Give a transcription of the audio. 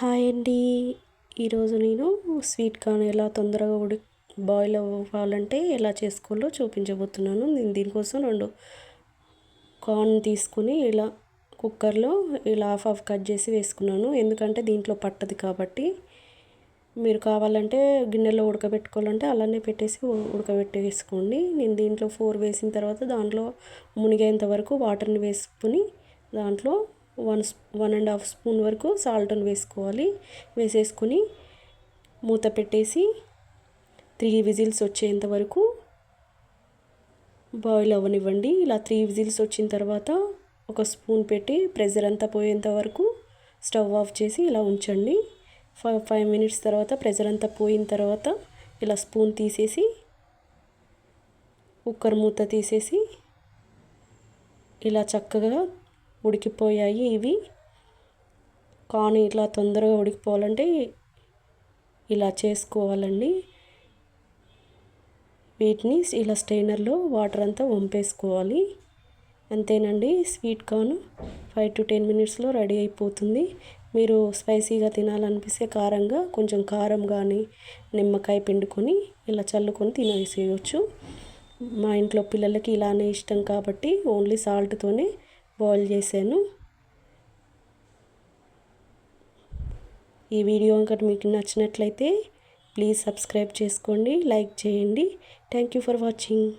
Hi అండి. ఈరోజు నేను స్వీట్ కార్న్ ఎలా తొందరగా బాయిల్ అవ్వాలంటే ఎలా చేసుకోవాలో చూపించబోతున్నాను. నేను దీనికోసం 2 కార్న్ తీసుకుని ఇలా కుక్కర్లో ఇలా హాఫ్ కట్ చేసి వేసుకున్నాను. ఎందుకంటే దీంట్లో పట్టదు కాబట్టి. మీరు కావాలంటే గిన్నెలో ఉడకబెట్టుకోవాలంటే అలానే పెట్టేసి ఉడకబెట్టేసుకోండి. నేను దీంట్లో 4 వేసిన తర్వాత దాంట్లో మునిగేంత వరకు వాటర్ని వేసుకుని దాంట్లో 1.5 స్పూన్ వరకు సాల్ట్ని వేసేసుకుని మూత పెట్టేసి 3 విజిల్స్ వచ్చేంత వరకు బాయిల్ అవ్వనివ్వండి. ఇలా 3 విజిల్స్ వచ్చిన తర్వాత ఒక స్పూన్ పెట్టి ప్రెషర్ అంతా పోయేంత వరకు స్టవ్ ఆఫ్ చేసి ఇలా ఉంచండి. 5 మినిట్స్ తర్వాత ప్రెషర్ అంతా పోయిన తర్వాత ఇలా స్పూన్ తీసేసి కుక్కర్ మూత తీసేసి ఇలా చక్కగా ఉడికిపోయాయి. ఇవి కార్న్ ఇట్లా తొందరగా ఉడికిపోవాలంటే ఇలా చేసుకోవాలండి. వీటిని ఇలా స్ట్రైనర్లో వాటర్ అంతా వంపేసుకోవాలి. అంతేనండి, స్వీట్ కార్న్ 5 to 10 మినిట్స్లో రెడీ అయిపోతుంది. మీరు స్పైసీగా తినాలనిపిస్తే కారంగా కొంచెం కారం కానీ నిమ్మకాయ పిండుకొని ఇలా చల్లుకొని తినేసేయచ్చు. మా ఇంట్లో పిల్లలకి ఇలానే ఇష్టం కాబట్టి ఓన్లీ సాల్ట్తోనే బాయిల్ చేశాను. ఈ వీడియో కనుక మీకు నచ్చినట్లయితే ప్లీజ్ సబ్స్క్రైబ్ చేసుకోండి, లైక్ చేయండి. Thank you for watching.